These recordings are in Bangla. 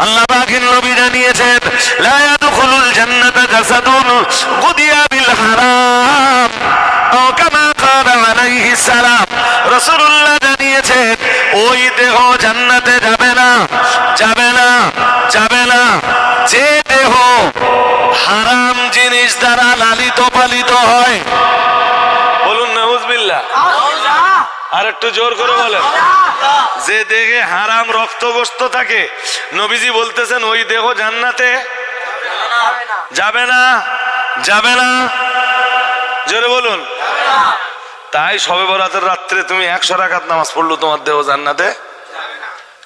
আল্লাহ পাকের নবী জানিয়েছেন লা ইয়াদখুলুল জান্নাতা জাসাদুন গুদিয়া বিল হারাম ও কামা ক্বালা আলাইহিস সালাম। রাসূলুল্লাহ জানিয়েছেন ওই দেহ জান্নাতে যাবে না, যাবে না, যাবে না যে দেহ হারাম জিনিস দ্বারা লালিত পালিত হয়। বলুন নাউজুবিল্লাহ। আর একটু জোর করে বলেন। যে দেহে হারাম রক্ত গোশত থাকে, নবীজি বলতেছেন ওই দেহ জান্নাতে যাবে না, যাবে না। জোরে বলুন। তাই শবে বরাতের রাত্রে তুমি 100 রাকাত নামাজ পড়লো, তোমার দেহ জান্নাতে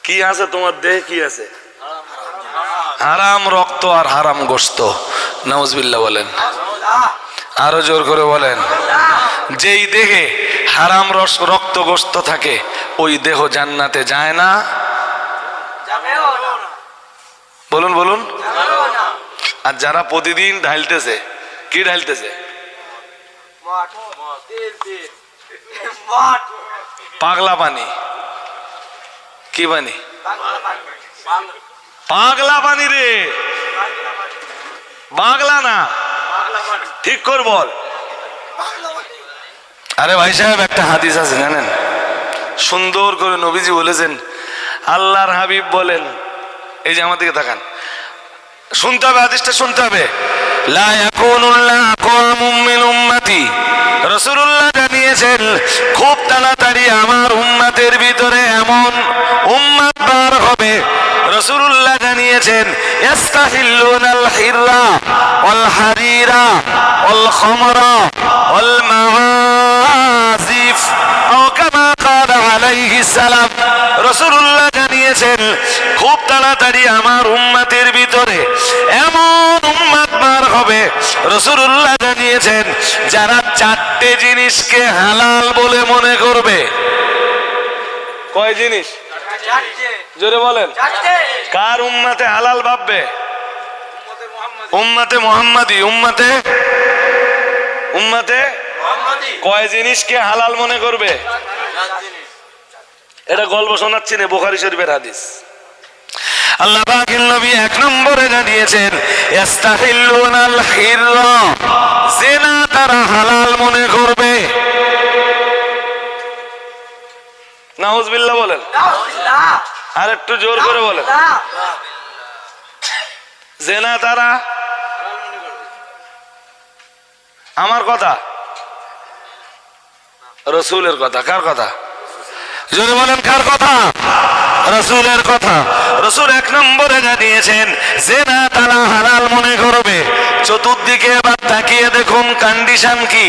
কি আছে? তোমার দেহে কি আছে? হারাম রক্ত আর হারাম গোশত। নাউজুবিল্লাহ বলেন। আরো জোর করে বলেন। যেই দেহে হারাম রক্ত গোশত থাকে ওই দেহ জান্নাতে যায় না। বলুন বলুন। আর যারা প্রতিদিন ঢালতেছে, কি ঢালতেছে? পাগলা পানি। কি পানি? পাগলা পানি রে, পাগলা না, ঠিক কর বল। আরে ভাই সাহেব, একটা হাদিস আছে জানেন? সুন্দর করে নবীজি বলেছেন, আল্লাহর হাবিব বলেন, এই যে আমার দিকে তাকান, শুনতে হবে, হাদিসটা শুনতে হবে। লা ইয়াকুনুল্লাহ আকওয়ামুম মিন উম্মতি, রাসূলুল্লাহ জানিয়েছেন খুব তাড়াতাড়ি আমার উম্মতের ভিতরে এমন উম্মত বার হবে, রাসূলুল্লাহ জানিয়েছেন ইস্তাহিল্লুনাল হিররা ওয়াল হারিরা ওয়াল খামরা ওয়াল মাআজিফ আও কামা ক্বালা আলাইহিস সালাম। রাসূলুল্লাহ জানিয়েছেন খুব তাড়াতাড়ি আমার উম্মতের ভিতরে এমন উম্মত বার হবে, রাসূলুল্লাহ জানিয়েছেন যারা 4টে জিনিসকে হালাল বলে মনে করবে। কয় জিনিস? জোরে বলেন। কার উম্মতে হালাল ভাববে? উম্মতে মুহাম্মাদি। উম্মতে উম্মতে কয় জিনিসকে হালাল মনে করবে? এটা গল্প শোনাচ্ছি না, বুখারী শরীফের হাদিস। আল্লাহ পাকের নবী 1 নম্বরে জানিয়েছেন ইস্তাহিল্লুনাল হিররা, জিনা তারা হালাল মনে করবে। নাউজুবিল্লাহ বলেন। আর একটু জোর করে বলেন। জিনা তারা, আমার কথা? রাসূলের কথা। কার কথা? জোরে বলেন, কার কথা? রাসূলের কথা। রাসূল 1 নম্বরে জানিয়েছেন জিনা তারা হালাল মনে করবে। চতুর্দিকে এবার তাকিয়ে দেখুন কন্ডিশন কি।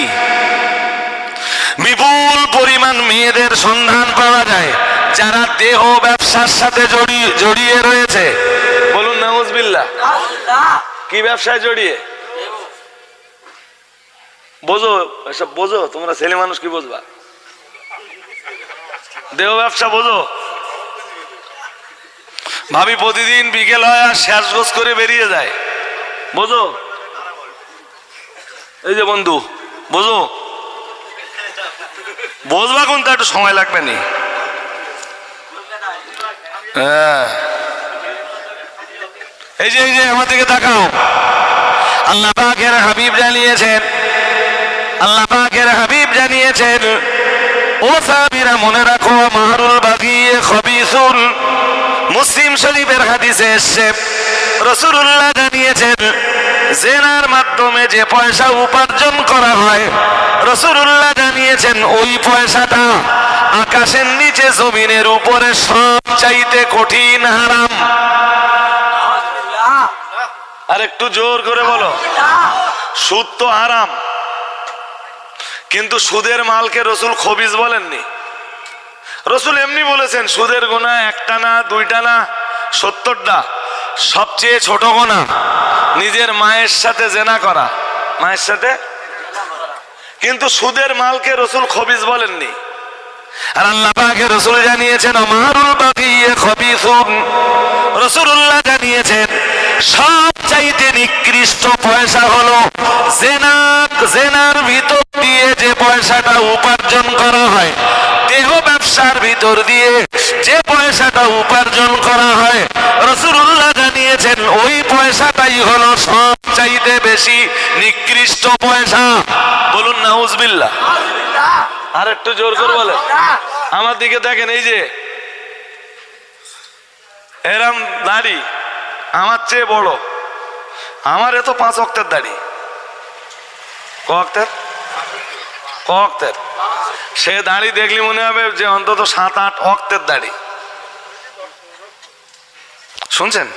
বিপুল পরিমাণ মেয়েদের সন্ধান পাওয়া যায় যারা দেহ ব্যবসার সাথে জড়িয়ে রয়েছে। বলুন নাউজুবিল্লাহ। কি ব্যবসায় জড়িয়ে? বোঝো, এসব বোঝো তোমরা, ছেলে মানুষ কি বুঝবা? দেহ ব্যবসা বোঝো। ভাবি প্রতিদিন বিকেল হয় আর শেষগোছ করে বেরিয়ে যায়, বোঝো? এই যে বন্ধু, বোঝো? বুঝবা কোনটা, একটু সময় লাগবে নি। হ্যাঁ, এই যে আমার দিকে তাকাও। আল্লাহ পাকের হাবিব জানিয়েছেন, আল্লাহ পাকের হাবিব জানিয়েছেন, ও সাহাবীরা মনে রাখো, মাহরুল বাগী খবিসুন। মুসলিম শরীফের হাদিসে এসেছে, রাসূলুল্লাহ জানিয়েছেন জিনার মাধ্যমে যে পয়সা উপার্জন করা হয়, রাসূলুল্লাহ জানিয়েছেন ওই পয়সাটা আকাশের নিচে জমিনের উপরে সব চাইতে কঠিন হারাম। আর একটু জোর করে বলো। সুদ তো হারাম, কিন্তু সুদের মালকে রসুল খবিজ বলেননি। রসুল এমনি বলেছেন সুদের গুনাহ 1টা না 2টা না 70টা। সবচেয়ে ছোট গুনাহ নিজের মায়ের সাথে জেনা করা, মায়ের সাথে। কিন্তু সুদের মালকে রসুল খবিজ বলেননি। আর আল্লাহ পাকের রাসূল জানিয়েছেন মাহরুল বাগী খবিসুন। রাসূলুল্লাহ জানিয়েছেন সবচাইতে নিকৃষ্ট পয়সা হলো জেনা। জেনার ভিতর দিয়ে যে পয়সাটা উপার্জন করা হয়, দেহ ব্যবসার ভিতর দিয়ে যে পয়সাটা উপার্জন করা হয়, রাসূলুল্লাহ জানিয়েছেন ওই পয়সাটাই হলো সবচাইতে বেশি নিকৃষ্ট পয়সা। বলুন নাউজুবিল্লাহ। আর একটু জোর করে বলেন। আমার দিকে দেখেন, এই যে এরম দাড়ি আমার চেয়ে বড়, আমার এত 5 ওয়াক্তের দাড়ি। ক ওয়াক্তের? সে দাড়ি দেখলি মনে হবে যে অন্তত 7-8 ওয়াক্তের দাড়ি। শুনছেন?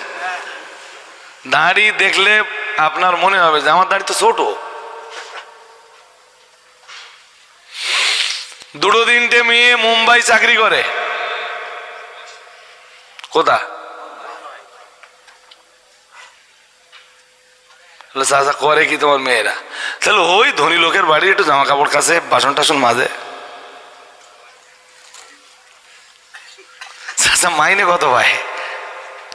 দাড়ি দেখলে আপনার মনে হবে যে আমার দাড়ি তো ছোট। 2-3টে মেয়ে মুম্বাই চাকরি করে। কোথা? চাচা করে কি তোমার মেয়েরা? তাহলে ওই ধনী লোকের বাড়ি, একটু জামা কাপড় কাছে, বাসন টাসন মাজে। চাচা মাইনে কত ভাই?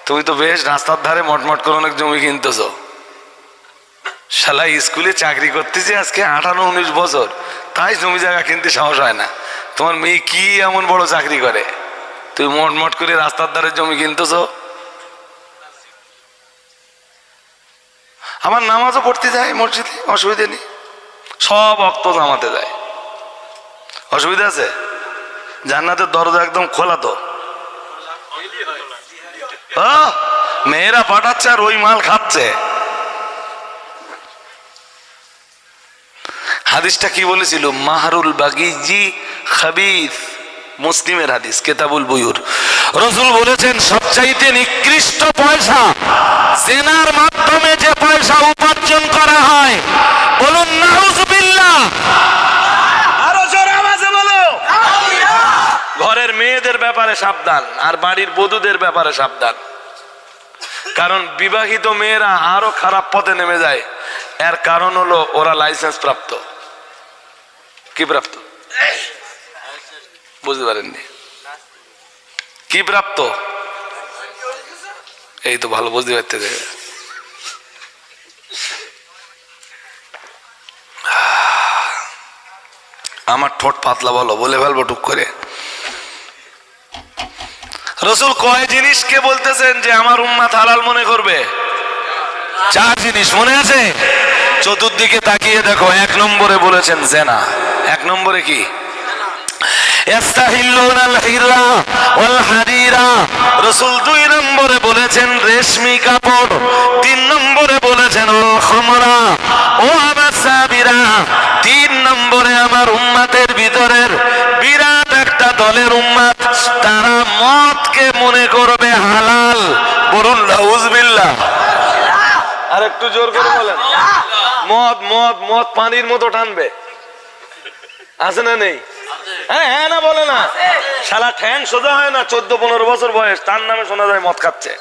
তুমি তো বেশ রাস্তার ধারে মটমট করে অনেক জমি কিনতেছ। শালা স্কুলে চাকরি করতেছি আজকে 18-19 বছর, তাই জমি জায়গা কিনতে সাহস হয় না। তোমার মেয়ে কি এমন বড় চাকরি করে তুই মটমট করে রাস্তার ধারে জমি কিনতেছ? আমার নামাজও পড়তে যায় মসজিদে, অসুবিধা নেই। সব ওয়াক্ত নামাতে যায়, অসুবিধা আছে? জান্নাতের দরজা একদম খোলা তো। মেয়েরা পাঠাচ্ছে আর ওই মাল খাচ্ছে। হাদিসটা কি বলেছিল? মাহরুল বাগিজি খাবিস, মুসলিমের হাদিস, কিতাবুল বুয়ুর। রাসূল বলেছেন সবচাইতে নিকৃষ্ট পয়সা জেনার মাধ্যমে যে পয়সা উপার্জন করা হয়। বলুন নাউজুবিল্লাহ। আরো জোরে আওয়াজে বলো। ঘরের মেয়েদের ব্যাপারে সাবধান, আর বাড়ির বধূদের ব্যাপারে সাবধান। কারণ বিবাহিত মেয়েরা আরো খারাপ পথে নেমে যায়। এর কারণ হলো ওরা লাইসেন্স প্রাপ্ত। কি প্রাপ্ত? বুঝতে পারেননি? কি প্রাপ্ত? এই তো ভালো বুঝতে পারতে। আমার ঠোঁট পাতলা, বলো, বলে ফেলবো টুক করে। রাসূল কয় জিনিসকে বলতেছেন যে আমার উম্মাত হালাল মনে করবে? 4 জিনিস, মনে আছে? চতুর্দিকে তাকিয়ে দেখো। 1 নম্বরে বলেছেন জেনা। 1 নম্বরে কি? রাসূল 2 নম্বরে বলেছেন রেশমি কাপড়। 3 নম্বরে বলেছেন খামরা ও আবাসাবিরা। 3 নম্বরে আমার উম্মতের ভিতরের বিরাট একটা দলের উম্মত, তারা মদকে মনে করবে হালাল। বলুন নাউজুবিল্লাহ। আর একটু জোর করে বলেন। মদ মদ মদ পানির মতো টানবে, আছে না নেই? হ্যাঁ হ্যাঁ না বলে না। শালা ঠ্যাং সোজা হয় না, 14-15 বছর বয়স, তার নামে শোনা যায় মদ খাচ্ছে।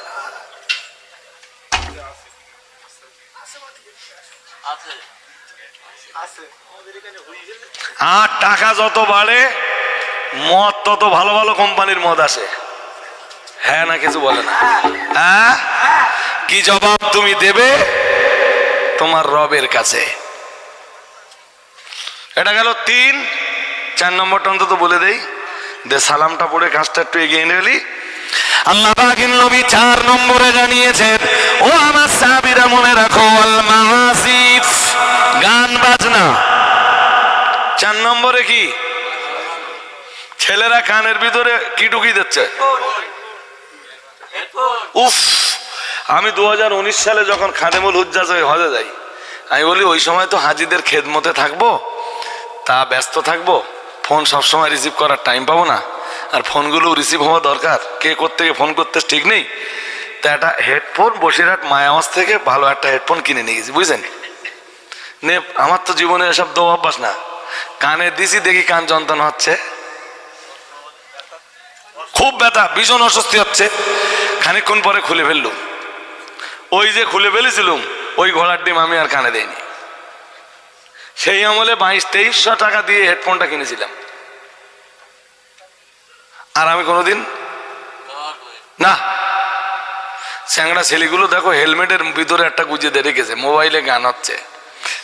আর টাকা যত বাড়ে মদ তত ভালো ভালো কোম্পানির মদ আসে। হ্যাঁ না কিছু বলে না? হ্যাঁ, কি জবাব তুমি দেবে তোমার রবের কাছে? এটা গেল 3। 4 নম্বরটা অন্তত বলে দেই, দে সালামটা পড়ে কাজটা একটু এগিয়ে নিলি। আল্লাহ পাকের নবী 4 নম্বরে জানিয়েছেন, ও আমার সাহাবীরা মনে রাখো, আল মাআসিফ, গান বাজনা। 4 নম্বরে কি? ছেলেরা কানের ভিতরে কি ঢুকি দিচ্ছে? উফ, আমি 2019 সালে যখন খাদেমুল হুজ্জাজ হজে যাই, আমি বলি ওই সময় তো হাজিদের খেদমতে থাকবো, তা ব্যস্ত থাকবো, ফোন সবসময় রিসিভ করার টাইম পাবো না, আর ফোনগুলো রিসিভ হওয়া দরকার, কে কোত্থেকে ফোন করতে ঠিক নেই। তা একটা হেডফোন বসিরহাট মায়াওয়াজ থেকে ভালো একটা হেডফোন কিনে নিয়ে গেছি, বুঝছেন? নে, আমার তো জীবনে এসব দো অভ্যাস না। কানে দিছি, দেখি কান যন্ত্রণা হচ্ছে, খুব ব্যথা, ভীষণ অস্বস্তি হচ্ছে। খানিকক্ষণ পরে খুলে ফেললুম। ওই যে খুলে ফেলেছিলুম, ওই ঘোড়ার ডিম আমি আর কানে দেইনি। সেই আমলে 2200-2300 টাকা দিয়ে হেডফোনটা কিনেছিলাম, আর আমি কোনোদিন না। চ্যাংড়া ছেলেগুলো দেখো হেলমেটের ভিতরে একটা গুজে দিয়ে রেখেছে, মোবাইলে গান হচ্ছে।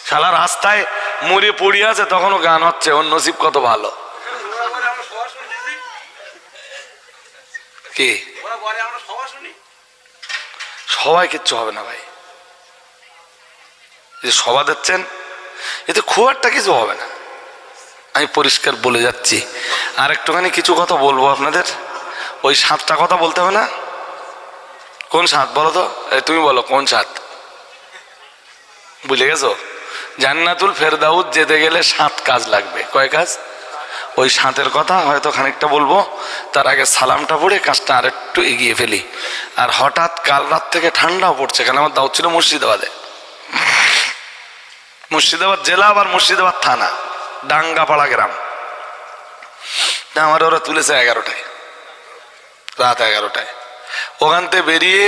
শালা রাস্তায় মরে পড়িয়ে আছে, তখনও গান হচ্ছে। ওর নসিব কত ভালো। কি সবাই কিচ্ছু হবে না ভাই, যে সভা দিচ্ছেন এতে খুব একটা কিছু হবে না, আমি পরিষ্কার বলে যাচ্ছি। আর একটুখানি কিছু কথা বলবো আপনাদের, ওই 7টা কথা বলতে হবে না? কোন 7 বলো তো, তুমি বলো কোন 7? বুঝে গেছো? জান্নাতুল ফেরদাউস যেতে গেলে 7 কাজ লাগবে। কয় কাজ? ওই 7-এর কথা হয়তো খানিকটা বলবো, তার আগে সালামটা পড়ে কাজটা আর একটু এগিয়ে ফেলি। আর হঠাৎ কাল রাত থেকে ঠান্ডাও পড়ছে, কারণ আমার দাওয়াত ছিল মুর্শিদাবাদে, মুর্শিদাবাদ জেলা আবার মুর্শিদাবাদ থানা, ডাঙ্গাপাড়া গ্রাম। আমার ওরা তুলেছে 11টায়, রাত 11টায়। ওখান থেকে বেরিয়ে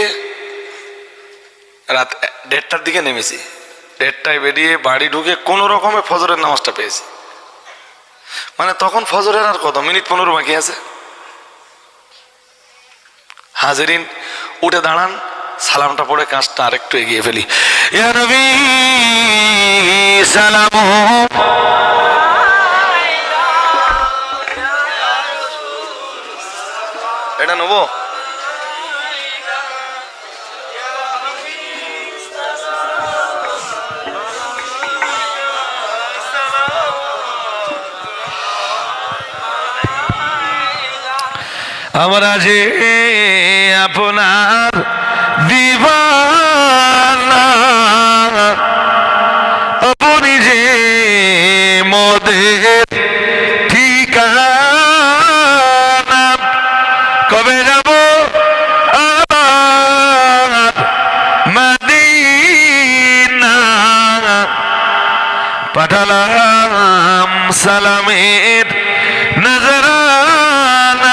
রাত 1:30টার দিকে নেমেছি। 1:30টায় বেরিয়ে বাড়ি ঢুকে কোনো রকমে ফজরের নামাজটা পেয়েছি। মানে তখন ফজরের আর কত মিনিট 15 বাকি আছে। হাজিরিন উঠে দাঁড়ান, সালামটা পড়ে কাজটা আরেকটু এগিয়ে ফেলি। ইয়া নবী সালাম, এটা নেবো। আমরা যে আপনার দিবানা, আপনি যে মোদের ঠিকানা, কবে যাব আবার মদিনা, পাঠালাম সালামের নজরানা।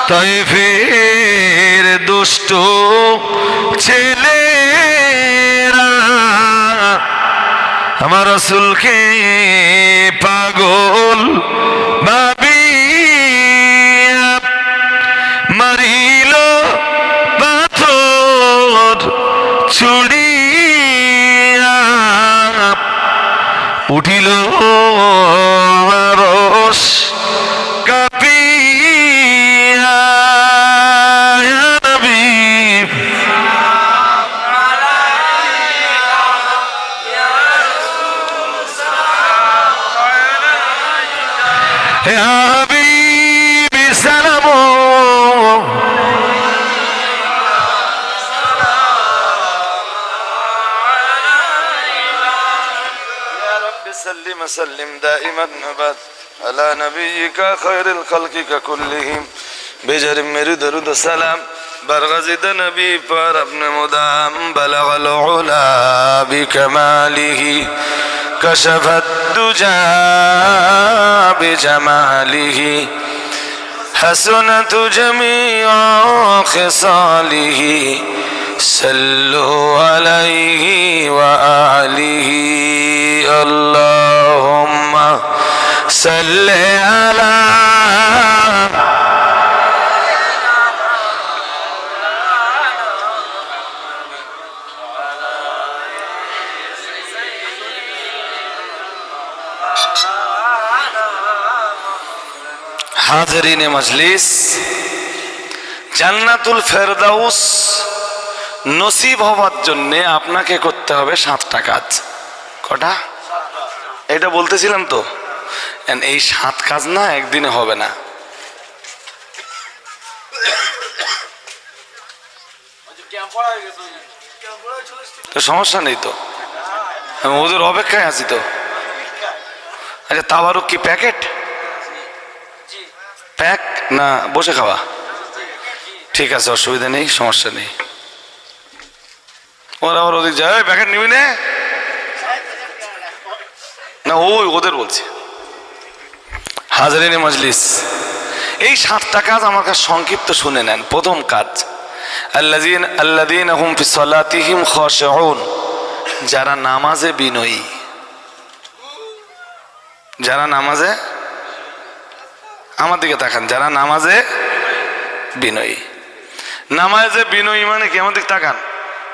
তায়েফের দুষ্ট ছেলেরা আমার রাসূলকে পাগল ভাবিয়া মারিল পাথর ছুড়িয়া, উঠিল আরশ কাঁপিয়া। ইয়া নবী ইয়া হাবিবি সালাম, سلم سلم دائما أبد على نبيك خير الخلق كلهم بجر میرے درود سلام برغزد نبی پر اپنے مدام بلغ العلا بكماله كشف الدجى بجماله حسنت جميع خصاله صلوا عليه وآله اللهم صل على হাজরিনে মজলিস। জান্নাতুল ফেরদাউস নসিব হওয়ার জন্য আপনাকে করতে হবে 7টা কাজ। কটা? এটা বলতেছিলাম তো, এই 7 কাজ না একদিনে হবে না। সমস্যা নেই তো, আমি ওদের অপেক্ষায় আছি তো। আচ্ছা তাবারুক কি প্যাকেট প্যাক না বসে খাওয়া? ঠিক আছে, অসুবিধা নেই, সমস্যা নেই। ওরা আবার ওদিক যায়, প্যাকেট নিবি না? না ওই ওদের বলছি। হাজরিনে মজলিস, এই 7টা কাজ আমার কাছে সংক্ষিপ্ত শুনে নেন। প্রথম কাজ, আল্লাযীনা হুম ফি সালাতিহিম খাশিউন, যারা নামাজে বিনয়ী। যারা নামাজে, আমার দিকে তাকান, যারা নামাজে বিনয়ী। নামাজে বিনয়ী মানে কি? আমার দিকে তাকান।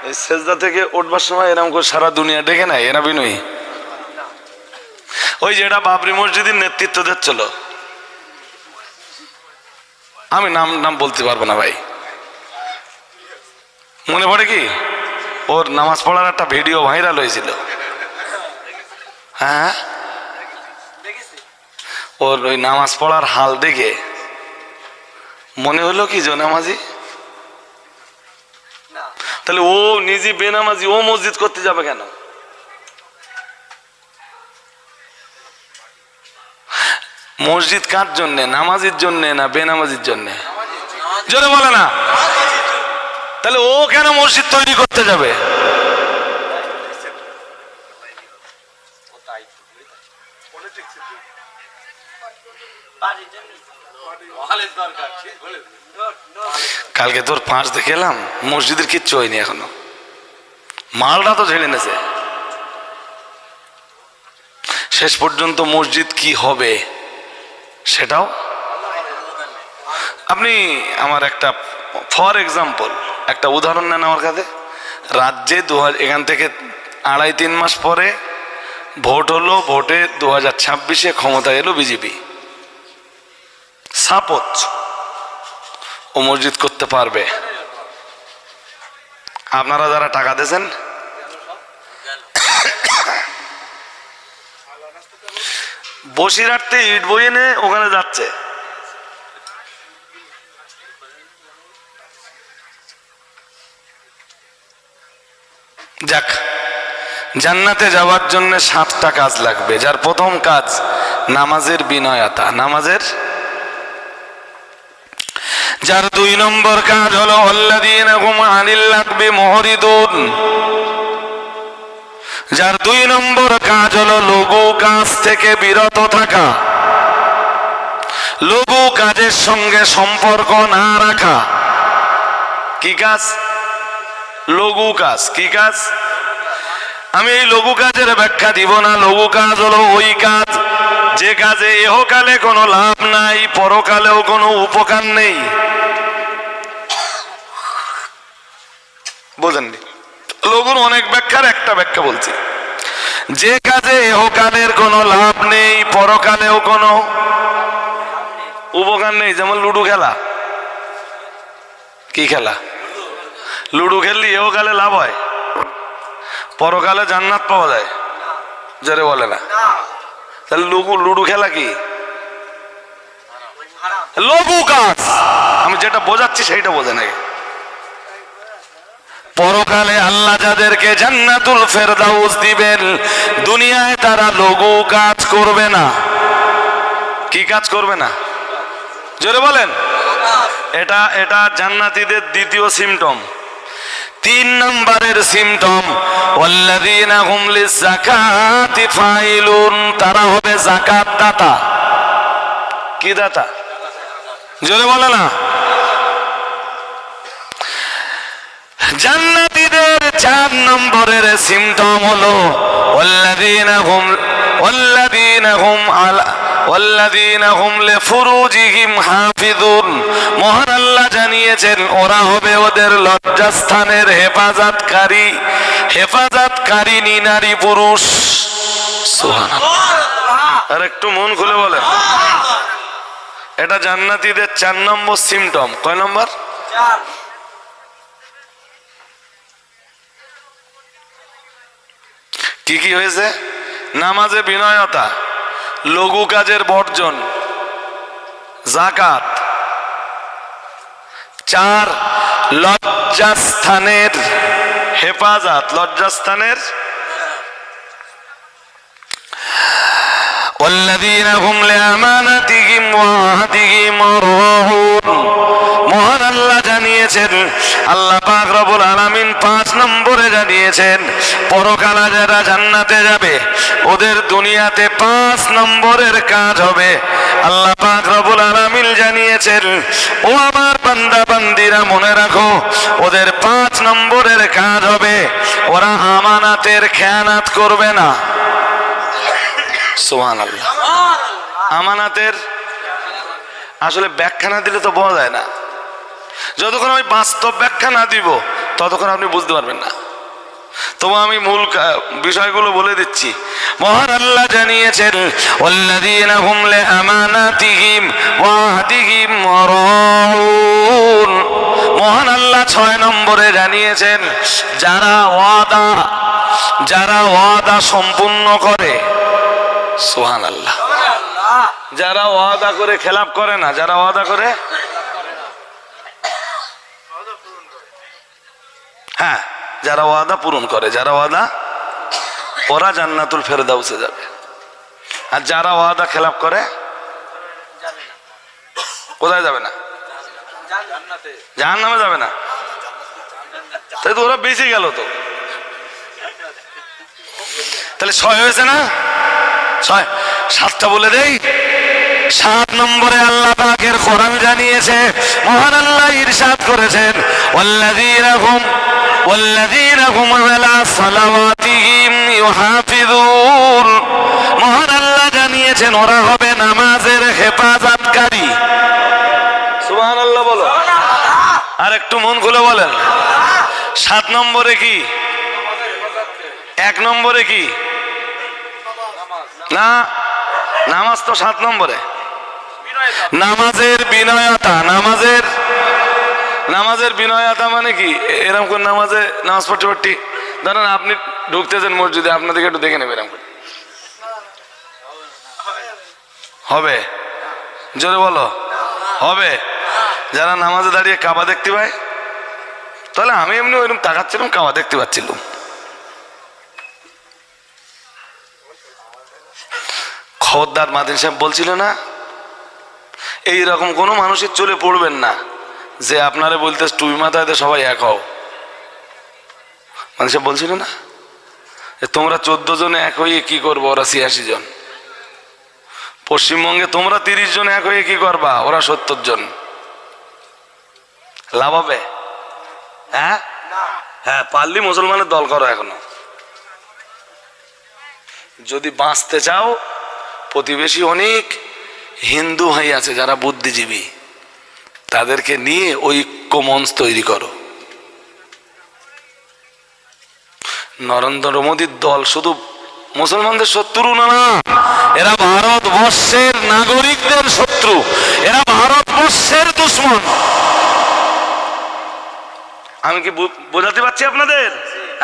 এই সেজদা থেকে উঠবার সময় এরকম করে সারা দুনিয়া ডেকে নেয়, এরা বিনয়ী? ওই যে এটা বাবরি মসজিদের নেতৃত্ব দিচ্ছিল, আমি নাম বলতে পারবো না ভাই, মনে পড়ে কি? ওর নামাজ পড়ার একটা ভিডিও ভাইরাল হয়েছিল। হ্যাঁ, ওর ওই নামাজ পড়ার হাল দেখে মনে হলো কি যে নামাজি। তাহলে ও নিজে বেনামাজি, ও মসজিদ করতে যাবে কেন? মসজিদ কার জন্য? নামাজির জন্য না বেনামাজির জন্য? জোরে বলে না। তাহলে ও কেন মসজিদ তৈরি করতে যাবে? কালকে তোর 5 দেখে এলাম, মসজিদের কিচ্ছু হয়নি এখনো, মালটা তো ঝেড়ে নেছে। শেষ পর্যন্ত মসজিদ কি হবে সেটাও আপনি আমার একটা ফর এক্সাম্পল একটা উদাহরণ নেন আমার কাছে। রাজ্যে এখান থেকে 2.5-3 মাস পরে ভোট হলো, ভোটে 2026-এ ক্ষমতা এলো বিজেপি। সাপোজ ও মসজিদ করতে পারবে? আপনারা যারা টাকা দিয়েছেন, বসিরহাটতে ইট বইয়ে নে ওখানে যাচ্ছে, যাক, জান্নাতে যাওয়ার জন্য 7টা কাজ লাগবে। যার প্রথম কাজ নামাজের বিনয়তা, নামাজের। যার 2 নম্বর কাজ হলো আল্লাযীনা হুম আনিল লাগবি মুহরিদুন। যার 2 নম্বর কাজ হলো লঘু কাজ থেকে বিরত থাকা, লঘু কাজের সঙ্গে সম্পর্ক না রাখা। কি কাজ? লঘু কাজ। কি কাজ? আমি এই লঘু কাজের ব্যাখ্যা দিব না। লঘু কাজ হলো ওই কাজ যে কাজে ইহকালে কোনো লাভ নাই, পরকালেও কোনো উপকার নেই। বোঝেননি? লঘুর অনেক ব্যাখ্যার একটা ব্যাখ্যা বলছি। যে কাজে ইহকালের কোনো লাভ নেই, পরকালেও কোনো উপকার নেই। যেমন লুডু খেলা। কি খেলা? লুডু খেললে ইহকালে লাভ হয়, পরকালে জান্নাত পাওয়া যায়। যারে বলে না, তাহলে লুডু খেলা কি? লঘু কাজ। আমি যেটা বোঝাচ্ছি সেইটা বোঝে নাকি? পরকালে আল্লাহ যাদেরকে জান্নাতুল ফেরদাউস দিবেন, দুনিয়ায় তারা লঘু কাজ করবে না। কি কাজ করবে না? জোরে বলেন। এটা জান্নাতীদের দ্বিতীয় সিমটম। 3 নম্বরের সিমটম ওয়াল্লাযীনা হুম লিযাকাতি ফাইলুন। তারা হবে যাকাত দাতা। কি দাতা? জোরে বলে না। জান্নাতীদের 4 নম্বরের সিমটম হলো ওয়াল্লাযীনা হুম লিফুরুজিহিম হাফিজুন। মহান আল্লাহ জানিয়েছেন ওরা হবে ওদের লজ্জাস্থানের হেফাজতকারী নারী পুরুষ। সুবহানাল্লাহ। আর একটু মন খুলে বলেন, এটা জান্নাতীদের 4 নম্বর সিমটম। কয় নম্বর? 4। কি কি হয়েছে? নামাজে বিনয়তা, লঘু কাজের বর্জন, যাকাত। 4 লজ্জাস্থানের হেফাজত। লজ্জাস্থানের ওয়াল্লাযীনা হুম লিআমানাতিহিম ওয়া আহদিহিম রাউন। মহান আল্লাহ জানিয়েছেন, আল্লাহ পাক রব্বুল আলামিন 5 নম্বরে জানিয়েছেন পরকালে যারা জান্নাতে যাবে ওদের দুনিয়াতে 5 নম্বরের কাজ হবে। আল্লাহ পাক রব্বুল আলামিন জানিয়েছেন, ও আমার বান্দা বান্দিরা মনে রাখো, ওদের 5 নম্বরের কাজ হবে ওরা আমানাতের খেয়ানত করবে না। সুবহানাল্লাহ। আমানাতের আসলে ব্যাখ্যা না দিলে তো বোঝা যায় না। যতক্ষণ আমি বাস্তব ব্যাখ্যা না দিব ততক্ষণ আপনি বুঝতে পারবেন না। তবু আমি মূল বিষয়গুলো বলে দিচ্ছি। মহান আল্লাহ জানিয়েছেন ওয়াল্লাযীনা হুম লিআমানাতিহিম ওয়া আহদিহিম রাউন। মহান আল্লাহ 6 নম্বরে জানিয়েছেন যারা ওয়াদা সম্পূর্ণ করে, সুবহানাল্লাহ, যারা ওয়াদা করে খেলাপ করে না, যারা ওয়াদা করে, হ্যাঁ, যারা ওয়াদা পূরণ করে, যারা ওয়াদা, ওরা জান্নাতুল ফেরদাউসে যাবে। আর যারা ওয়াদা খেলাপ করে কোথায় যাবে না? জাহান্নামে যাবে না। তাই তো ওরা বেঁচে গেল। তো তাহলে 6 হয়েছে না? 6, 7টা বলে দেই। 7 নম্বরে আল্লাহ পাকের কোরআন জানিয়েছে, মহান আল্লাহ ইরশাদ করেছেন ওয়াল্লাযীনা হুম আলা সালাওয়াতিহিম ইউহাফিজুন। মহান আল্লাহ জানিয়েছেন ওরা হবে নামাজের হেফাজতকারী। সুবহানাল্লাহ বলো। আর একটু মন খুলে বলেন। 7 নম্বরে কি? 1 নম্বরে কি? না, নামাজ তো 7 নম্বরে। নামাজের বিনয়তা, নামাজের বিনয়তা মানে কি? এরকম কোন নামাজ পড়তে ধরেন আপনি ঢুকতেছেন মসজিদে, আপনাদেরকে একটু দেখে নেবে, এরকম করে হবে? জোরে বলো, হবে? যারা নামাজে দাঁড়িয়ে কাবা দেখতে পায়, তাহলে আমি এমনি ওইরকম তাকাচ্ছিলাম, কাবা দেখতে পাচ্ছিলাম। খবরদার, মাদিন সাহেব বলছিল না, এইরকম কোনো মানুষের চলে পড়বেন না যে আপনারে বলতে টুপি মাথায় সবাই এক হও। মাদিন সাহেব বলছিল না, তোমরা 14 জনে এক হয়ে কি করবো, ওরা 86 জন। পশ্চিমবঙ্গে তোমরা 30 জন এক হয়ে কি করবা, ওরা 70 জন। লাভ হবে? হ্যাঁ, হ্যাঁ, পারলি মুসলমানের দল করো। এখনো যদি বাঁচতে চাও, প্রতিবেশী অনেক হিন্দু ভাই আছে যারা বুদ্ধিজীবী, তাদেরকে নিয়ে ঐক্য মঞ্চ তৈরি করো। নরেন্দ্র মোদীর দল শুধু মুসলমানদের শত্রু না, এরা ভারতবর্ষের নাগরিকদের শত্রু, এরা ভারতবর্ষের দুশ্মন। আমি কি বোঝাতে পারছি আপনাদের?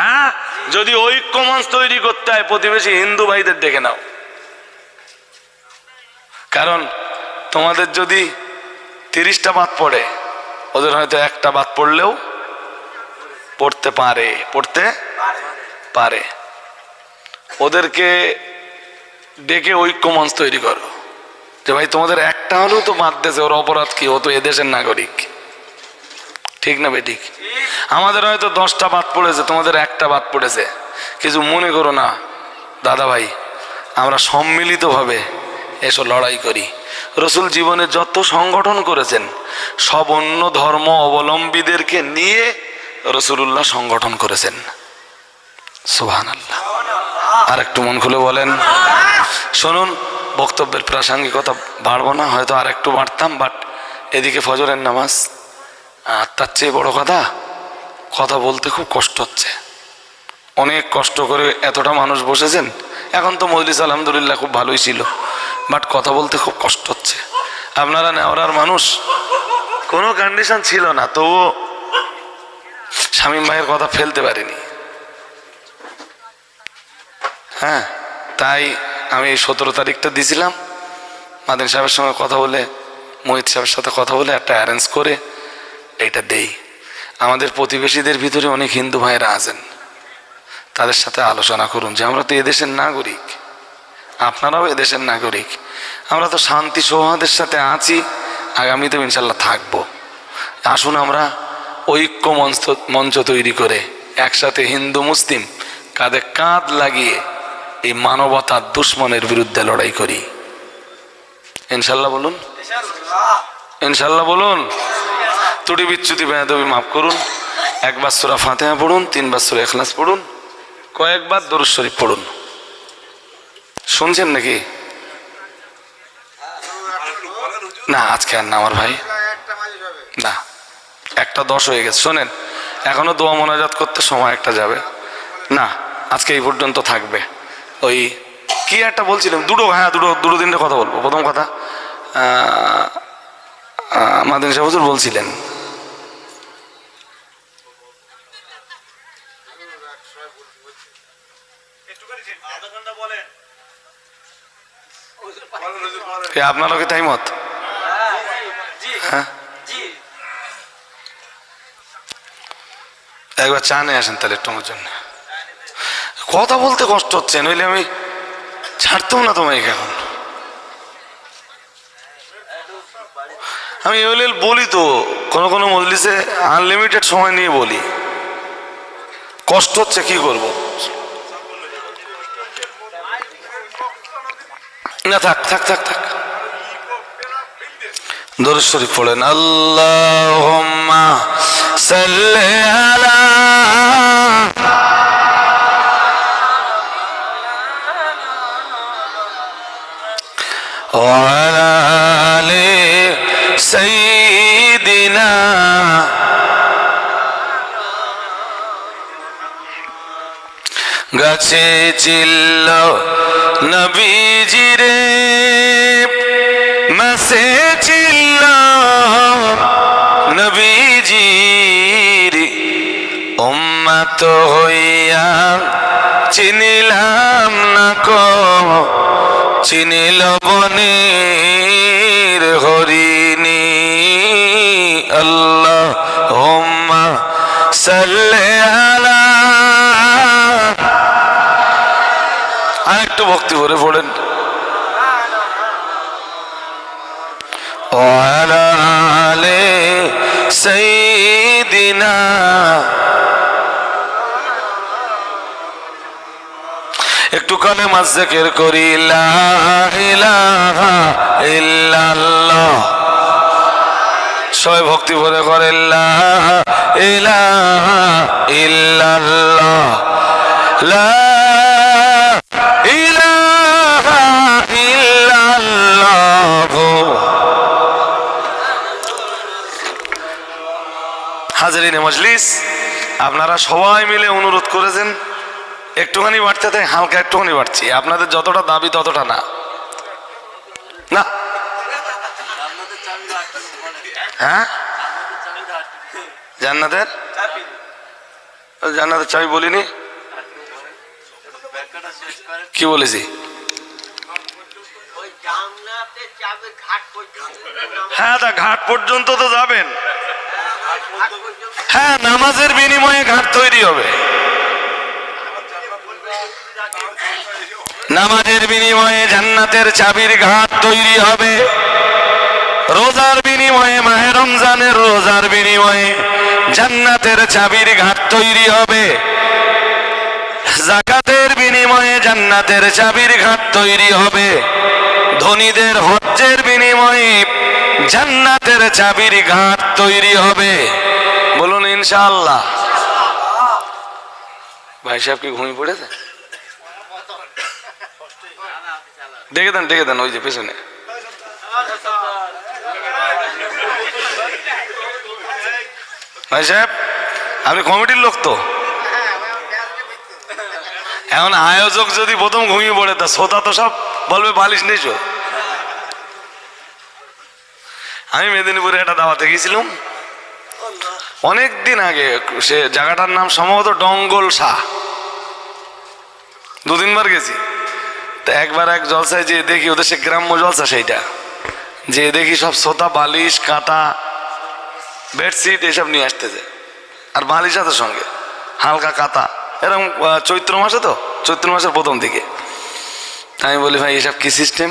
হ্যাঁ, যদি ঐক্য মঞ্চ তৈরি করতে হয়, প্রতিবেশী হিন্দু ভাইদের ডেকে নাও। কারণ তোমাদের যদি 30টা বাদ পড়ে, ওদের হয়তো একটা বাদ পড়লেও পড়তে পারে। ওদেরকে ডেকে ঐক্য মঞ্চ তৈরি করো যে ভাই তোমাদের একটা হলেও তো বাদ দিয়েছে, ওর অপরাধ কি? ও তো এদেশের নাগরিক। ঠিক না বেঠিক? আমাদের হয়তো 10টা বাদ পড়েছে, তোমাদের একটা বাদ পড়েছে, কিছু মনে করো না দাদা ভাই, আমরা সম্মিলিতভাবে এসব লড়াই করি। রসুল জীবনে যত সংগঠন করেছেন সব অন্য ধর্ম অবলম্বীদেরকে নিয়ে রসুলুল্লাহ সংগঠন করেছেন। সুবহানাল্লাহ। আর একটু মন খুলে বলেন। শুনুন, বক্তব্যের প্রাসঙ্গিকতা বাড়বো না, হয়তো আর একটু বাড়তাম, বাট এদিকে ফজরের নামাজ, আর তার চেয়ে বড় কথা বলতে খুব কষ্ট হচ্ছে। অনেক কষ্ট করে এতটা মানুষ বসেছেন। এখন তো মজলিস আলহামদুলিল্লাহ খুব ভালোই ছিল, বাট কথা বলতে খুব কষ্ট হচ্ছে। আপনারা নেওয়ার মানুষ, কোনো কন্ডিশন ছিল না, তবুও শামীম ভাইয়ের কথা ফেলতে পারিনি। হ্যাঁ, তাই আমি এই 17 তারিখটা দিয়েছিলাম, মাদিন সাহেবের সঙ্গে কথা বলে, মোহিত সাহেবের সাথে কথা বলে একটা অ্যারেঞ্জ করে এইটা দেই। আমাদের প্রতিবেশীদের ভিতরে অনেক হিন্দু ভাইয়েরা আছেন, তাদের সাথে আলোচনা করুন যে আমরা তো এদেশের নাগরিক, আপনারাও এদেশের নাগরিক, আমরা তো শান্তি সৌহার্দের সাথে আছি, আগামীতেও ইনশাল্লাহ থাকবো। আসুন আমরা ঐক্য মঞ্চ তৈরি করে একসাথে হিন্দু মুসলিম কাঁধে কাঁধ লাগিয়ে এই মানবতার দুশ্মনের বিরুদ্ধে লড়াই করি। ইনশাল্লাহ বলুন, ইনশাল্লাহ বলুন। ত্রুটি বিচ্যুতি বেয়াদবি মাফ করুন। 1বার সূরা ফাতিহা পড়ুন, 3বার সূরা ইখলাস পড়ুন, কয়েকবার দরুদ শরীফ পড়ুন। শুনছেন নাকি? না আজকে আর না আমার ভাই, না 1:10 হয়ে গেছে। শোনেন, এখনো দোয়া মোনাজাত করতে সময় একটা যাবে না, আজকে এই পর্যন্ত থাকবে। ওই কি একটা বলছিলাম, দুটো দিনের কথা বলবো। প্রথম কথা, মাদিনী সাহেব হুজুর বলছিলেন আপনারও কি তাই মত? হ্যাঁ, একবার চা নিয়ে আসেন তাহলে একটু আমার জন্য। কথা বলতে কষ্ট হচ্ছে, নইলে আমি ছাড়তাম না তোমায়। এখন আমি এল বলি তো, কোনো মজলিসে আনলিমিটেড সময় নিয়ে বলি, কষ্ট হচ্ছে, কি করব। না থাক থাক থাক থাক, দরুদ শরীফ পড়েন। আল্লাহুম্মা সাল্লি আলা ওয়া আলা আলি সাইয়্যিদিনা। গাছে চিল্ল নবীজিরে, মাসে চিল্ল নবীজির, উম্মত হইয়া চিনিলাম না কো, চিনিল বনের হরিণী। আল্লাহুম্মা সাল্লি আলা, আর একটু ভক্তি করে পড়েন। ওয়ালা আলে সাইয়্যিদিনা। একটু কালেমা জিকির করি, লা ইলাহা ইল্লাল্লাহ। সবাই ভক্তি ভরে করে, লা ইলাহা ইল্লাল্লাহ, লা ইলাহা ইল্লাল্লাহ। হাজিরিনে মজলিস, আপনারা সবাই মিলে অনুরোধ করেছেন একটুখানি বাড়তে, তাই হালকা একটুখানি বাড়ছি। আপনাদের যতটা দাবি ততটা না, না হ্যাঁ, জান্নাতের চাবি বলিনি, কি বলেছি? হ্যাঁ, তা ঘাট পর্যন্ত তো যাবেন। হ্যাঁ, নামাজের বিনিময়ে ঘাট তৈরি হবে, নামাজের বিনিময়ে জান্নাতের চাবির ঘাট তৈরি হবে, রোজার বিনিময়ে, মাহে রমজানের রোজার বিনিময়ে জান্নাতের চাবির ঘাট তৈরি হবে, যাকাতের বিনিময়ে জান্নাতের চাবির ঘাট তৈরি হবে, ধনীদের হজ্জের বিনিময়ে জান্নাতের চাবির ঘাট তৈরি হবে। বলুন ইনশাআল্লাহ। ভাই সাহেব কি ঘুমিয়ে পড়েছে? ডেকে দেন ওই যে পেছনে। ভাই সাহেব, আপনি কমিটির লোক তো, এখন আয়োজক যদি প্রথম ঘুমিয়ে পড়ে, তা শ্রোতা তো সব বলবে বালিশ নিয়েছো। আমি মেদিনীপুরে একটা দাওয়াতে গেছিলাম অনেক দিন আগে, সে জায়গাটার নাম সম্ভবত ডঙ্গল শাহ, 2-3 বার গেছি। তা একবার এক জলসায় যে দেখি, ওদের সে গ্রাম্য জলসা, সেইটা যে দেখি সব শ্রোতা বালিশ, কাঁথা, বেডশিট এসব নিয়ে আসতেছে, আর বালিশ আছে সঙ্গে, হালকা কাঁথা, এরকম চৈত্র মাসে, তো চৈত্র মাসের প্রথম দিকে। আমি বলি, ভাই এসব কি সিস্টেম?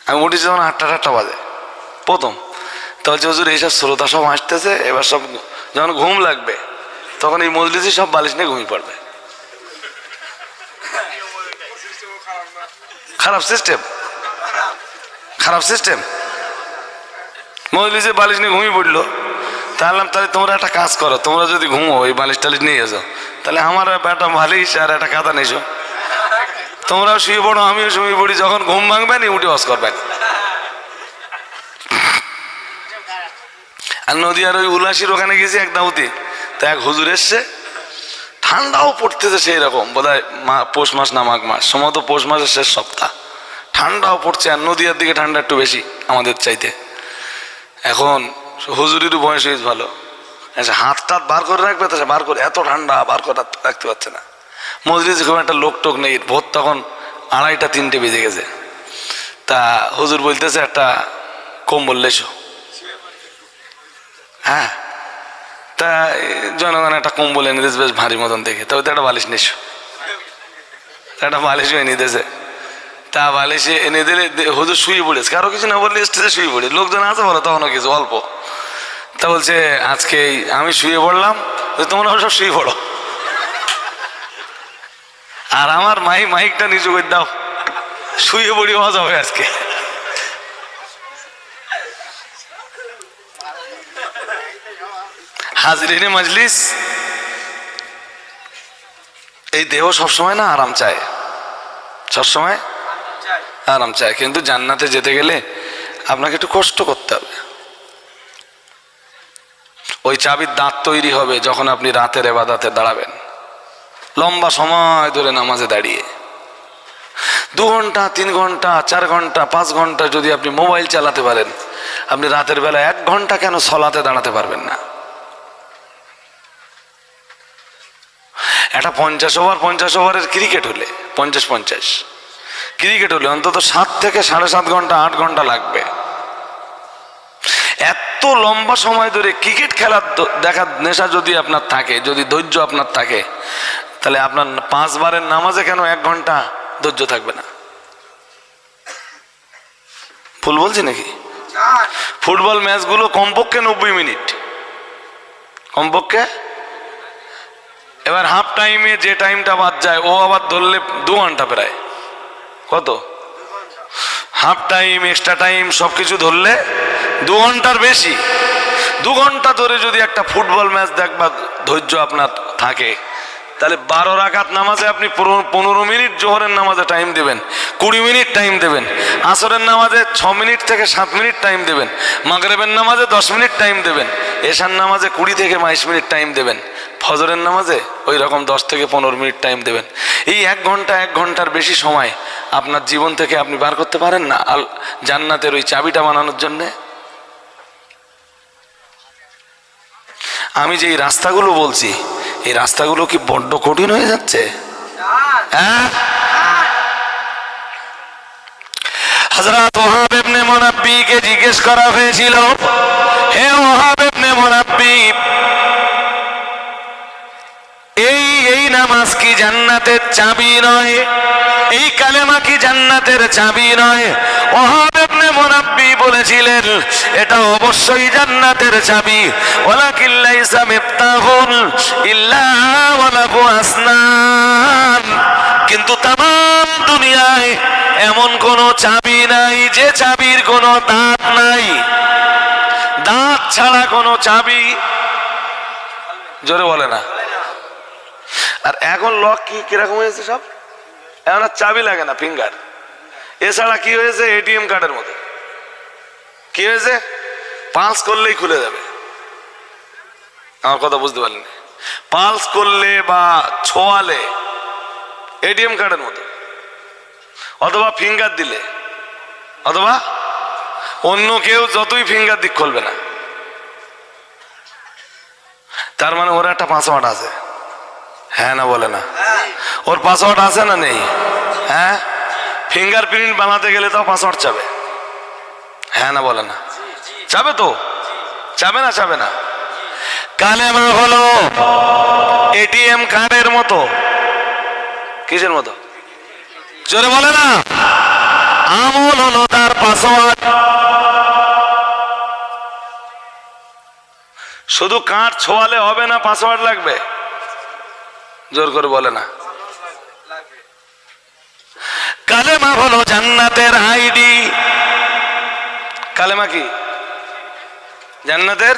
আমি উঠেছি যখন 8টা বাজে প্রথম, তো বলছে হুজুর এইসব শ্রোতা সব আসতেছে, এবার সব যখন ঘুম লাগবে তখন এই মজলিসে সব বালিশ নিয়ে ঘুমিয়ে পড়বে। খারাপ সিস্টেম। মজলিসে বালিশ নিয়ে ঘুমিয়ে পড়লো। তাহলে তোমরা একটা কাজ করো, তোমরা যদি ঘুমো এই বালিশ টালিশ নিয়ে এসো, তাহলে আমার একটা বালিশ আর একটা কাঁথা নিয়েছো, তোমরাও শুয়ে পড়ো, আমিও শুয়ে পড়ি, যখন ঘুম ভাঙবেন উঠে ওয়াজ করবেন। আর নদীয়ার ওই উল্লাসীর ওখানে গেছি এক দাউতে, তা এক হুজুর এসছে, ঠান্ডাও পড়তেছে সেই রকম, বোধহয় পৌষ মাস না মাঘ মাস, সম্ভবত পৌষ মাসের শেষ সপ্তাহ, ঠান্ডাও পড়ছে। আর নদীয়ার দিকে ঠান্ডা একটু বেশি আমাদের চাইতে। এখন হুজুরেরও বয়স হয়েছে ভালো, হাত টাত বার করে রাখবে, তো বার করে, এত ঠান্ডা বার করে রাখতে পারছে না। মজলিসে খুব একটা লোক টোক নেই, ভোর তখন 2:30-3টে বেজে গেছে। তা হুজুর বলতেছে একটা কম্বল লেসো। হ্যাঁ, তা জনগণ একটা কম্বল এনে দিয়েছে বেশ ভারী মতন দেখে, তবে তো একটা বালিশ নিস, একটা বালিশ এনে দিয়েছে। তা বালিশে এনে দিলে হুজুর শুয়ে পড়েছে, কারো কিছু না বললে স্টেজে শুয়ে পড়ে, লোকজন আছে বলো তখনও কিছু অল্প। তা বলছে আজকে আমি শুয়ে পড়লাম, তোমরা সব শুয়ে পড়ো, আর আমার মাইকটা নিচু করে দাও, শুয়ে পড়ি ওয়াজ হবে আজকে। হাজরিনে মজলিস, এই দেহ সবসময় না আরাম চায়, সবসময় আরাম চায়, কিন্তু জান্নাতে যেতে গেলে আপনাকে একটু কষ্ট করতে হবে। ওই চাবির দাঁত তৈরি হবে যখন আপনি রাতের ইবাদতে দাঁড়াবেন, লম্বা সময় ধরে নামাজে দাঁড়িয়ে 2 ঘন্টা 3 ঘন্টা 4 ঘন্টা 5 ঘন্টা যদি আপনি মোবাইল চালাতে পারেন, আপনি রাতের বেলা 1 ঘন্টা কেন সলাতে দাঁড়াতে পারবেন না? একটা 50 ওভারের ক্রিকেট হলে, 50 ক্রিকেট হলে অন্তত 7 থেকে 7.5 ঘন্টা 8 ঘন্টা লাগবে। এত লম্বা সময় ধরে ক্রিকেট খেলার দেখার নেশা যদি আপনার থাকে, যদি ধৈর্য আপনার থাকে, তাহলে আপনার 5 বারের নামাজে কেন 1 ঘন্টা ধৈর্য থাকবে না? ভুল বলছি নাকি? ফুটবল ম্যাচগুলো কমপক্ষে 90 মিনিট, কমপক্ষে। এবার হাফ টাইমে যে টাইমটা বাদ যায় ও আবার ধরলে 2 ঘন্টা, প্রায় কত, হাফ টাইম এক্সট্রা টাইম সবকিছু ধরলে 2 ঘন্টার বেশি। 2 ঘন্টা ধরে যদি একটা ফুটবল ম্যাচ দেখবার ধৈর্য আপনার থাকে, তাহলে 12 রাকাত নামাজে আপনি 15 মিনিট জোহরের নামাজে টাইম দেবেন, 20 মিনিট টাইম দেবেন, আসরের নামাজে 6 মিনিট থেকে 7 মিনিট টাইম দেবেন, মাগরিবের নামাজে 10 মিনিট টাইম দেবেন, এশার নামাজে 20 থেকে 22 মিনিট টাইম দেবেন, ফজরের নামাজে ওই রকম 10 থেকে 15 মিনিট টাইম দেবেন। এই 1 ঘন্টার বেশি সময় আপনার জীবন থেকে আপনি বার করতে পারেন না জান্নাতের ওই চাবিটা বানানোর জন্য? আমি যে এই রাস্তাগুলো বলছি, এই রাস্তাগুলো কি বড্ড কঠিন হয়ে যাচ্ছে? হযরত ওয়াহাব ইবনে মুনাব্বিকে জিজ্ঞেস করা হয়েছিল, হে ওয়াহাব ইবনে মুনাব্বি, এই নামাজ কি জান্নাতের চাবি নয়? এই কালেমা কি জান্নাতের চাবি নয়? ওয়াহাব ইবনে মুনাব্বি বলেছিলেন, এটা অবশ্যই জান্নাতের চাবি। ওয়ালাকিন লাইসা মিফতাহুন ইল্লা ওয়ালাহু আসনান, কিন্তু তামাম দুনিয়ায় এমন কোন চাবি নাই যে চাবির কোনো দাঁত নাই। দাঁত ছাড়া কোনো চাবি, জোরে বলে না। আর এখন লক কিরকম হয়েছে, সব এখন আর চাবি লাগে না, ফিঙ্গার। এছাড়া কি হয়েছে, এটিএম কার্ডের মতো কি হয়েছে, পালস করলেই খুলে যাবে। আমার কথা বুঝতে পারলেন? পালস করলে বা ছোঁয়ালে এটিএম কার্ডের মতো, অথবা ফিঙ্গার দিলে, অথবা অন্য কেউ যতই ফিঙ্গার দিক খুলবে না। তার মানে ওর একটা পাসওয়ার্ড আছে, হ্যাঁ না বলে না? ওর পাসওয়ার্ড আছে না নেই? হ্যাঁ, ফিঙ্গারপ্রিন্ট বানাতে গেলে তো পাসওয়ার্ড চাবে, হ্যাঁ না বলে না? চাবে তো, চাবে না? চাবে না? কালেমা হলো এটিএম কার্ডের মতো। কিসের মতো? জোরে বলে না। আমল হলো তার পাসওয়ার্ড। শুধু কার্ড ছোঁয়ালে হবে না, পাসওয়ার্ড লাগবে। জোর করে বলে না। কালেমা হলো জান্নাতের আইডি। কালেমা কি? জান্নাতের।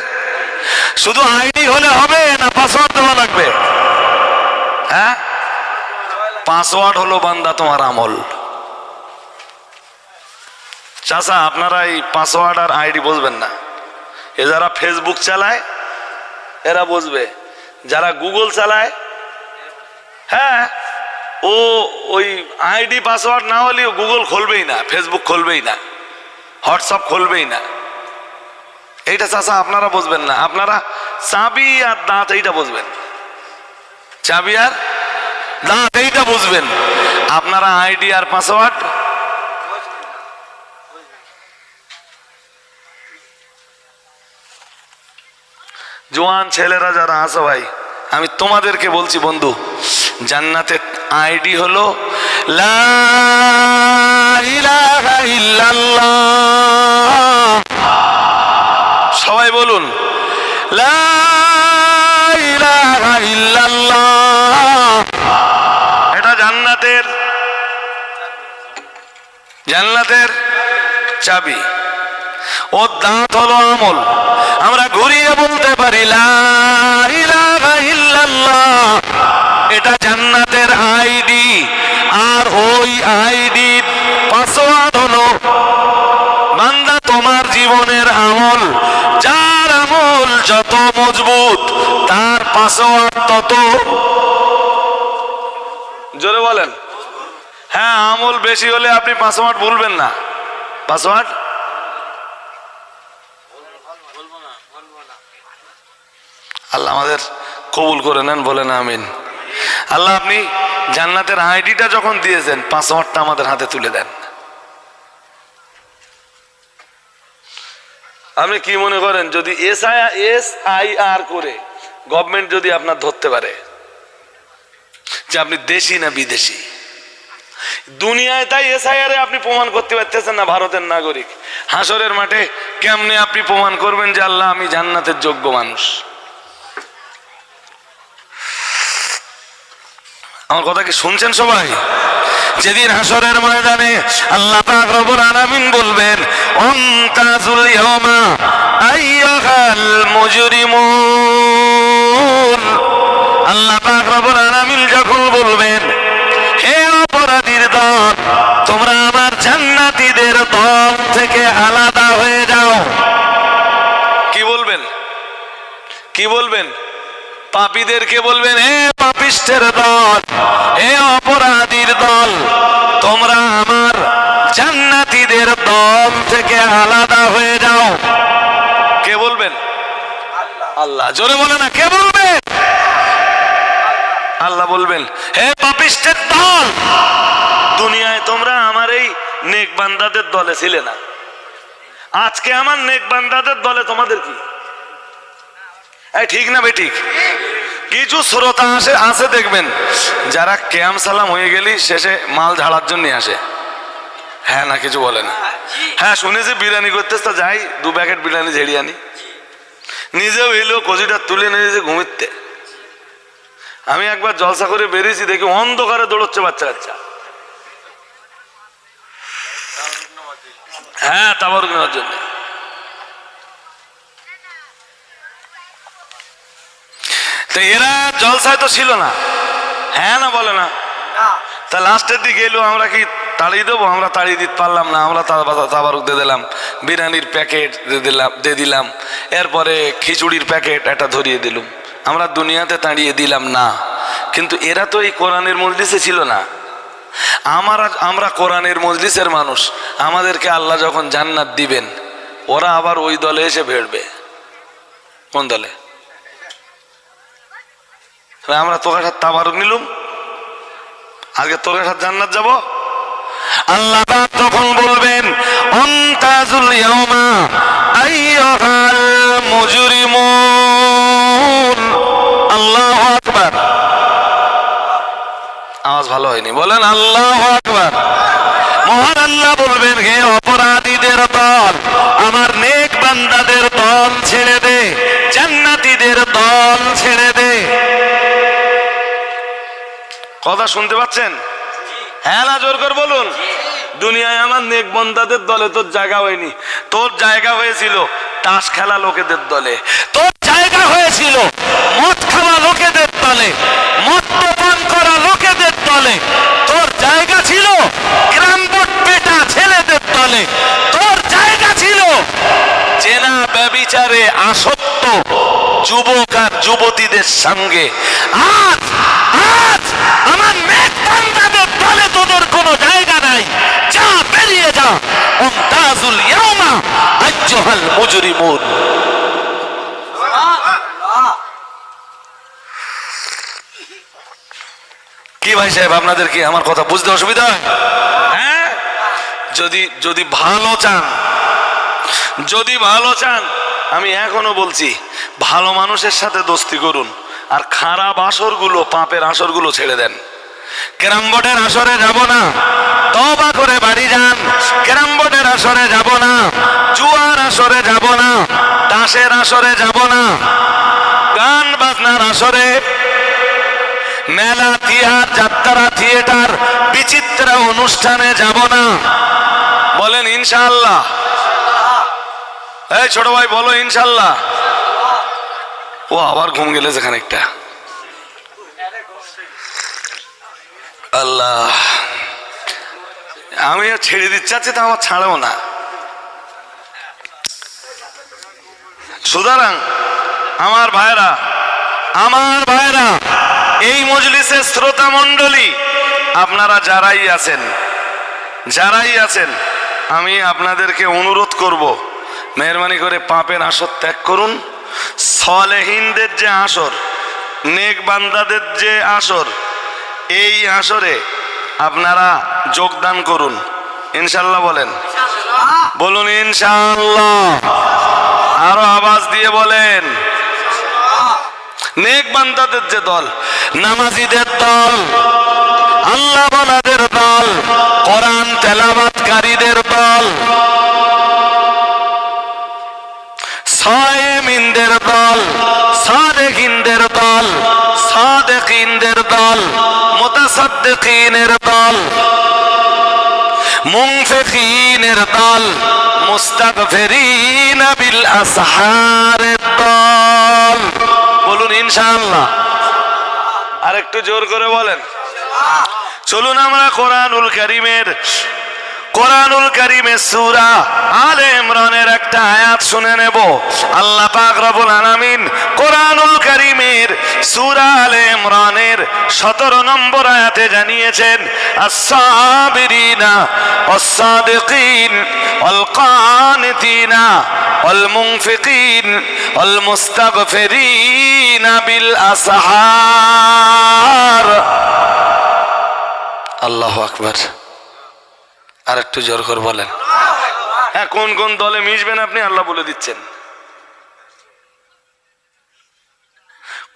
শুধু আইডি হলে হবে না, পাসওয়ার্ড দেওয়া লাগবে। হ্যাঁ, পাসওয়ার্ড হলো বান্দা তোমার আমল। চাচা আপনারা এই পাসওয়ার্ড আর আইডি বুঝবেন না, এ যারা ফেসবুক চালায় এরা বুঝবে, যারা গুগল চালায় হ্যাঁ ও ওই আইডি পাসওয়ার্ড না হলে গুগল খুলবেই না, ফেসবুক খুলবেই না, হোয়াটসঅ্যাপ খুলবেই না। এইটা চাচা আপনারা বুঝবেন না, আপনারা চাবি আর দাঁত এইটা বুঝবেন, চাবি আর দাঁত এইটা বুঝবেন, আপনারা আইডি আর পাসওয়ার্ড জোয়ান ছেলেরা যারা আছো ভাই, আমি তোমাদেরকে বলছি বন্ধু, জান্নাতের আইডি হলো লা ইলাহা ইল্লাল্লাহ। সবাই বলুন লা ইলাহা ইল্লাল্লাহ। এটা জান্নাতের চাবি। ও দাঁত হলো আমল। আমরা ঘুরিয়ে বলতে পারি লা ইলাহা ইল্লাল্লাহ, এটা জান্নাতের আইডি। আর ওই আইডি পাসওয়ার্ড হলো বান্দা তোমার জীবনের আমল। যার আমল যত মজবুত তার পাসওয়ার্ড তত জোরে বলেন। হ্যাঁ, আমল বেশি হলে আপনি পাসওয়ার্ড ভুলবেন না। পাসওয়ার্ড আল্লাহ আমাদের কবুল করে নেন, বলেন আমিন। আল্লাহ আপনি জান্নাতের আইডিটা যখন দিয়েছেন, পাসওয়ার্ডটা আমাদের হাতে তুলে দেন। আপনি কি মনে করেন যদি SIR করে গভর্নমেন্ট যদি আপনার ধরতে পারে যে আপনি দেশি না বিদেশি, দুনিয়ায় তাই SIR আপনি প্রমাণ করতে পারতেছেন না ভারতের নাগরিক, হাসরের মাঠে কেমনে আপনি প্রমাণ করবেন যে আল্লাহ আমি জান্নাতের যোগ্য মানুষ? আমার কথা কি শুনছেন সবাই? যেদিন হাসরের ময়দানে আল্লাহ পাক রব্বুল আলামিন বলবেন অন্তাজুল ইয়াওমা আইয়ুহাল মুজরিমুন, আল্লাহ পাক রব্বুল আলামিন যখন বলবেন হে অপরাধীর দল, তোমরা আমার জান্নাতীদের দল থেকে আলাদা হয়ে যাও। কি বলবেন? কি বলবেন? পাপীদেরকে বলবেন হে পাপিষ্ঠের দল, হে অপরাধীর দল, তোমরা আমার জান্নাতীদের দল থেকে আলাদা হয়ে যাও। কে বলবেন? আল্লাহ। জোরে বলে না, কে বলবেন? আল্লাহ বলবেন হে পাপিষ্ঠের দল, দুনিয়ায় তোমরা আমার এই নেক বান্দাদের দলে ছিলে না, আজকে আমার নেক বান্দাদের দলে তোমাদের কি? ঠিক না বেঠিক? কিছু শ্রোতা আসে দেখবেন যারা ক্যাম সালাম হয়ে গেলি শেষে মাল ঝাড়ার জন্য আসে। হ্যাঁ না কিছু বলে না? হ্যাঁ শুনেছি বিরিয়ানি করতে যাই, 2 প্যাকেট বিরিয়ানি ঝেড়ে আনি, নিজেও এলো কজিটা তুলে নিয়েছে ঘুমিতে। আমি একবার জলসা করে বেরিয়েছি, দেখি অন্ধকারে দৌড়চ্ছে বাচ্চা কাচ্চা। হ্যাঁ, তাবারুক নেওয়ার জন্য। তো এরা জলসায় তো ছিল না, হ্যাঁ না বলে না? তা লাস্টের দিকে এলো, আমরা কি তাড়িয়ে দেবো? আমরা তাড়িয়ে দিতে পারলাম না, আমরা তাবারুক দিয়ে দিলাম, বিরিয়ানির প্যাকেট দিয়ে দিলাম, এরপরে খিচুড়ির প্যাকেট একটা ধরিয়ে দিলাম, আমরা দুনিয়াতে তাড়িয়ে দিলাম না। কিন্তু এরা তো এই কোরআনের মজলিসে ছিল না। আমরা কোরআনের মজলিসের মানুষ, আমাদেরকে আল্লাহ যখন জান্নাত দিবেন ওরা আবার ওই দলে এসে ভিড়বে। কোন দলে? আমরা তোর সাথে তাবারুক নিলুম, আগে তোর সাথে জান্নাত যাব। আল্লাহ তখন বলবেন অন্তাজুল ইয়াওমা আইয়ুহাল মুজরিমুন। আল্লাহু আকবার। আওয়াজ ভালো হয়নি, বলেন আল্লাহু আকবার। মহান আল্লাহ বলবেন হে অপরাধীদের দল, আমার নেক বান্দাদের দল ছেড়ে দে, জান্নাতীদের দল ছেড়ে দে। কথা শুনতে পাচ্ছেন? হ্যাঁ না জোর করে বলুন। দুনিয়ায় আমার নেক বান্দাদের দলে তোর জায়গা হয়নি, তোর জায়গা হয়েছিল তাস খেলা লোকেদের দলে, তোর জায়গা হয়েছিল মদ খাওয়া লোকেদের দলে, মদ্যপান করা লোকেদের দলে তোর জায়গা ছিল, গ্রামবট পেটা ছেলেদের দলে তোর জায়গা ছিল, জেনা ব্যভিচারে আসক্ত যুবক আর যুবতীদের সঙ্গে। আজ আজ আমার মেঘবান্দাদের দলে তোদের কোনো জায়গা নাই, যা বেরিয়ে যা। মুমতাজুল ইয়াউমা আইয়ুহাল মুজরিমুন। কি ভাই সাহেব, আপনাদের কি আমার কথা বুঝতে অসুবিধা হয়? হ্যাঁ, যদি ভালো চান, যদি ভালো চান, আমি এখনো বলছি ভালো মানুষের সাথে দোস্তি করুন, আর খারাপ আসরগুলো, পাপের আসরগুলো ছেড়ে দেন। ক্যারাম বোর্ডের আসরে যাব না, তওবা করে বাড়ি যান। ক্যারাম বোর্ডের আসরে যাব না, জুয়ার আসরে যাব না, তাসের আসরে যাব না, গান বাজনার আসরে, মেলা, তিয়ার, যাত্রা, থিয়েটার, বিচিত্র অনুষ্ঠানে যাব না। বলেন ইনশাআল্লাহ। এই ছোট ভাই বলো ইনশাআল্লাহ। ও আবার ঘুম গেলে যেখানে একটা। আল্লাহ, আমি ছেড়ে দিচ্ছি, তো আমার ছাড়াও না। সুতরাং আমার ভাইরা, আমার ভাইরা, এই মজলিসের শ্রোতা মণ্ডলী, আপনারা যারাই আছেন, আমি আপনাদেরকে অনুরোধ করব, মেহরবানি করে পাপের আসর ত্যাগ করুন। সালেহিনদের যে আসর, নেক বান্দাদের যে আসর, এই আসরে আপনারা যোগদান করুন ইনশাআল্লাহ। বলেন, বলুন ইনশাআল্লাহ। আরো আওয়াজ দিয়ে বলেন। নেক বান্দাদের যে দল, নামাজিদের দল, আল্লাহ ওয়ালাদের দল, কোরআন তেলাওয়াতকারীদের দল, সায়েমিনদের দল, সালেহিনদের দল, সাদেকিনদের দল, মুতাসাদ্দিকিনের দল, মুনফিকিনের দল, মুস্তাগফিরিন বিল আসহারের দল। বলুন ইনশাআল্লাহ। আর একটু জোর করে বলেন। চলুন আমরা কোরআনুল কারীমের সূরা আলে ইমরানের একটা আয়াত শুনে নেব। আল্লাহ পাক রব্বুল আলামিন কোরআনুল কারীমের সূরা আলে ইমরানের 17 নম্বর আয়াতে জানিয়েছেন, আস-সাবিরিনা ওয়াস-সাদিকিন ওয়াল কানিতিনা ওয়াল মুনফিকিন ওয়াল মুস্তাগফিরিনা বিল আসহার। আল্লাহু আকবার। আর একটু জোর করে বলেন। হ্যাঁ, কোন কোন দলে মিশবেন আপনি আল্লাহ বলে দিচ্ছেন।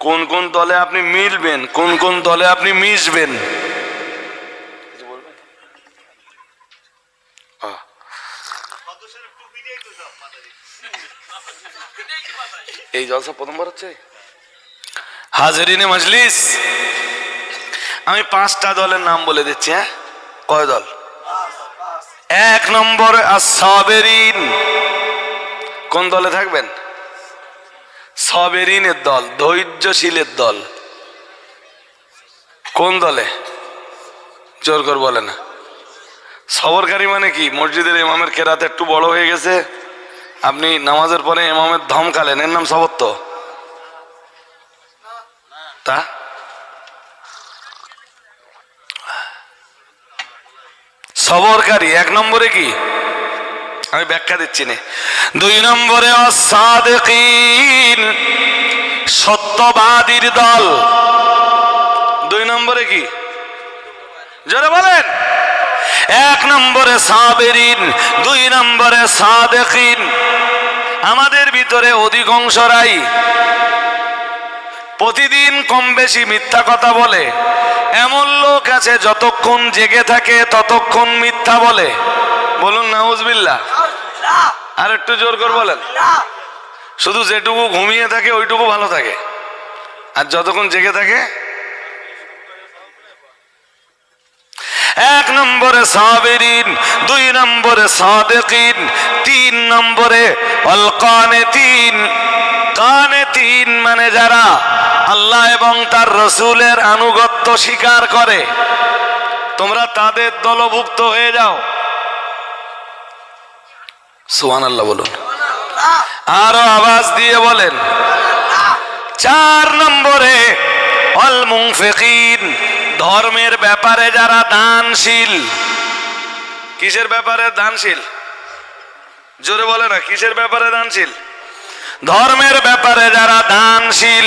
কোন কোন দলে আপনি মিলবেন, কোন কোন দলে আপনি মিশবেন। এই জলসা প্রথমবার হচ্ছে। হাজরিনে মজলিস, আমি 5টা দলের নাম বলে দিচ্ছি। হ্যাঁ, কয় দল? 1 নম্বরে আস-সাবিরিন। কোন দলে থাকবেন? সাবিরিনের দল, ধৈর্যশীলের দল। কোন দলে? জোর করে বলে না। সবরকারী মানে কি? মসজিদের ইমামের কেরাত একটু বড় হয়ে গেছে, আপনি নামাজের পরে ইমামের ধমকালেন, এর নাম সবর? তো তা সবরকারী 1 নম্বরে কি? আমি ব্যাখ্যা দিচ্ছি না। 2 নম্বরে আস-সাদিকিন, সত্যবাদীর দল। 2 নম্বরে কি? জোরে বলেন। 1 নম্বরে সাবিরিন, 2 নম্বরে সাদিকিন। আমাদের ভিতরে অধিকাংশরাই প্রতিদিন কম বেশি মিথ্যা কথা বলে। এমন লোক আছে যতক্ষণ জেগে থাকে ততক্ষণ মিথ্যা বলে। বলুন নাউজুবিল্লাহ। আর একটু জোর করে বলেন। শুধু যেটুকু ঘুমিয়ে থাকে ওইটুকু ভালো থাকে, আর যতক্ষণ জেগে থাকে। 1 নম্বরে সাবিরিন, 2 নম্বরে সাদিকিন, 3 নম্বরে আল কানিতিন। কানিতিন মানে যারা আল্লাহ এবং তার রসুলের আনুগত্য স্বীকার করে, তোমরা তাদের দলভুক্ত হয়ে যাও। সুবহানাল্লাহ বলুন, আরো আওয়াজ দিয়ে বলেন। 4 নম্বরে আল মুনফিকিন, ধর্মের ব্যাপারে যারা দানশীল। কিসের ব্যাপারে দানশীল? জোরে বলে না, কিসের ব্যাপারে দানশীল? ধর্মের ব্যাপারে যারা দানশীল,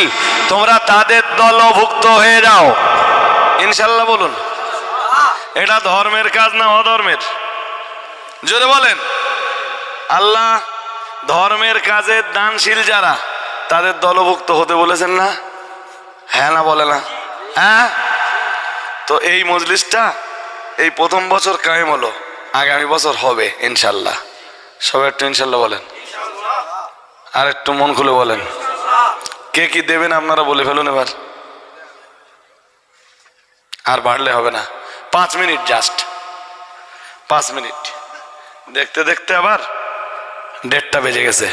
তোমরা তাদের দলভুক্ত হয়ে যাও ইনশাল্লাহ বলুন। এটা ধর্মের কাজ না অধর্মের? জোরে বলেন। আল্লাহ ধর্মের কাজে দানশীল যারা, তাদের দলভুক্ত হতে বলেছেন না? হ্যাঁ না বলে না? হ্যাঁ। তো এই মজলিসটা এই প্রথম বছর কায়েম হলো, আগামী বছর হবে ইনশাল্লাহ। সবাই একটু ইনশাল্লাহ বলেন, আর একটু মন খুলে বলেন। কে কি দেবেন আপনারা বলে ফেলুন এবার, আর বাড়লে হবে না। 5 মিনিট, জাস্ট 5 মিনিট। দেখতে দেখতে আবার 1:30 বেজে গেছে।